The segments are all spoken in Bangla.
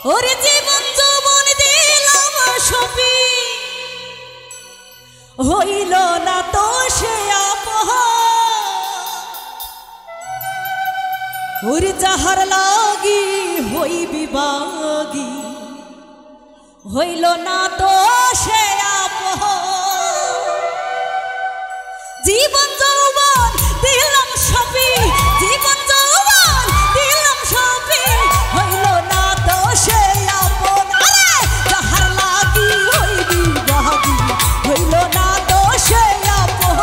ওরে জীবন যৌবন দিলাম সপি হইল না তো সে ওরে যাহার লাগি হইবি বাগি হইল না তো সে জীবন যৌবন দিলাম সপি জীবন যৌবন দিলাম সপি হইল না তো সে আপন যাহার লাগি হইবি বাগি হইল না তো সে আপন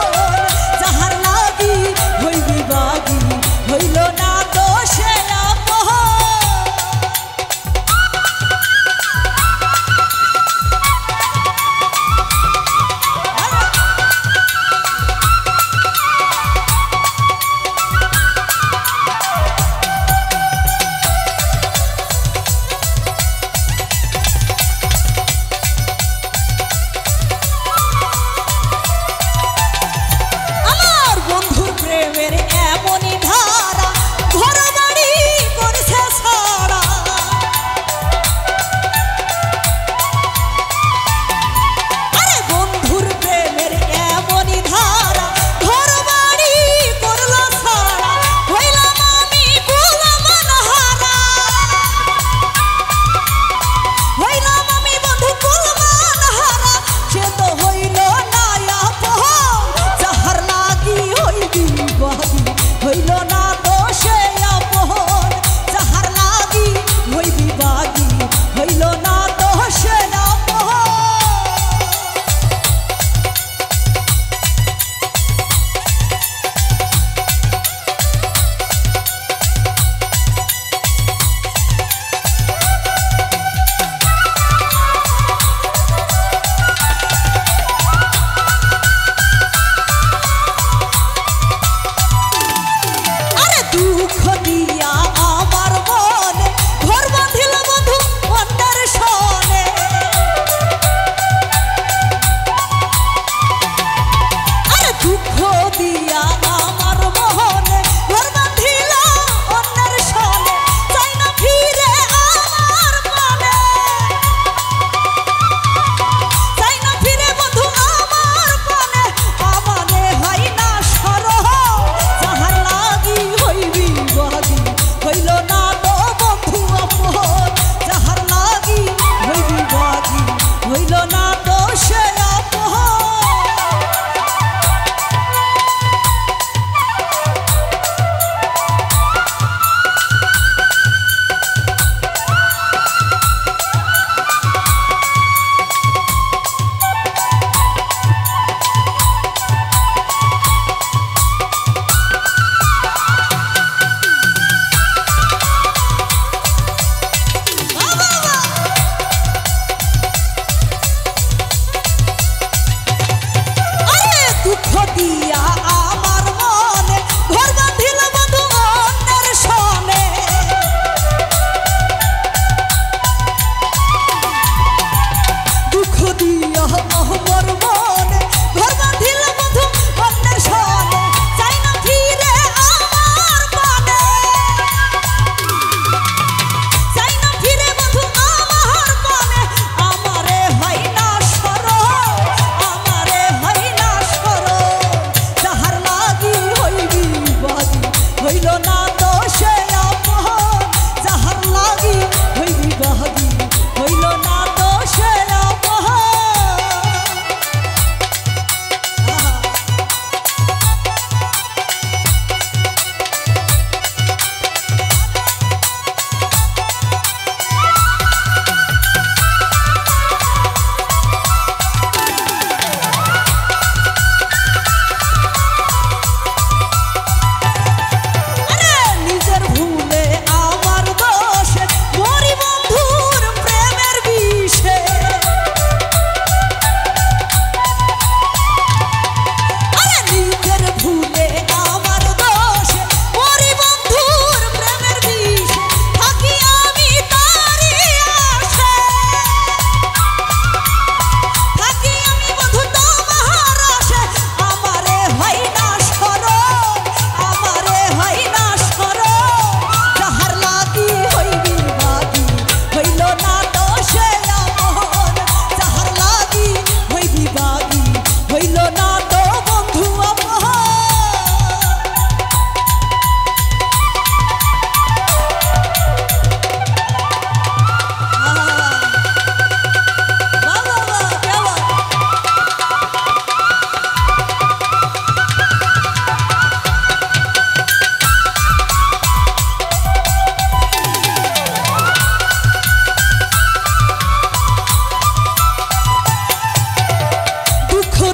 যাহার লাগি হইবি বাগি হইল না তো সে আপন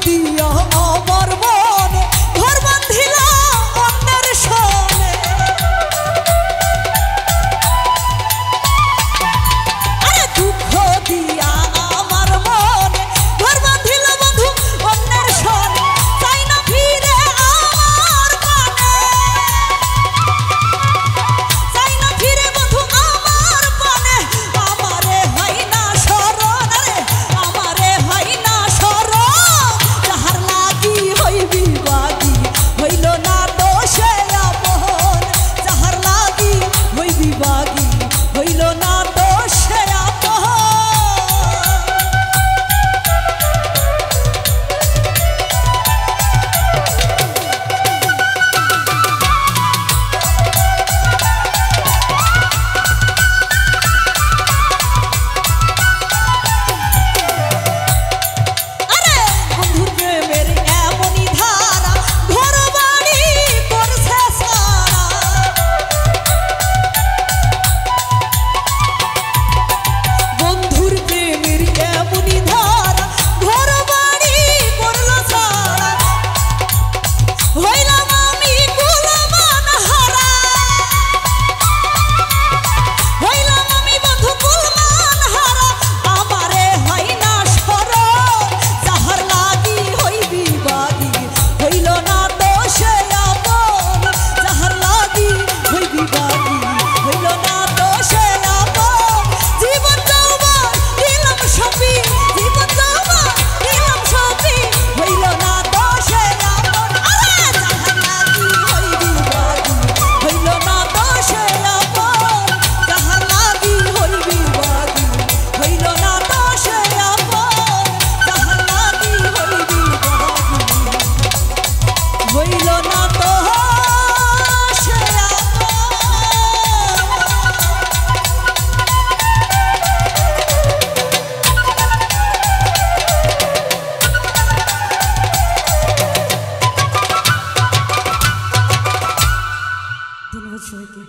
দিয়া আমার মনে ঘর বাঁধিলা অন্যের সনে। আরে দুঃখ দিয়া আমার মনে ঘর বাঁধিলা বন্ধু অন্যের সনে। চাই না ফিরে আমার পানে, চাই না ফিরে বন্ধু আমার পানে। আমারে হয় না শরণ, আরে আমারে হয় না শরণ। যাহার লাগি হইবি বাগি হইল না দোষে আপন। যাহার লাগি হইবি বাগি হইল না দোষে আপন। আরে বন্ধুর প্রেমের এমনই ধারা ঘর বাড়ি করছে সারা। বন্ধুর প্রেমের এমনই ধারা ঘর বাড়ি করলো সারা। হইলাম আমি কুলমান হারা, হইলাম আমি বন্ধু কুলমান হারা। আমারে হয় না শরণ, যাহার লাগি হইবি বাগি হইল না দোষে আপন। যাহার লাগি হইবি বাগি হইল না দোষে আপন। জীবন যৌবন দিলাম সপি, জীবন যৌবন দিলাম সপি হইল না দোষে আপন। আরে যাহার লাগি হইবি বাগি হইল না দোষে আপন। যাহার লাগি হইবি বাগি হইল না দোষে আপন। যাহার লাগি হইবি বাগি হইল না দোষে আপন। ধন্যবাদ সবাইকে।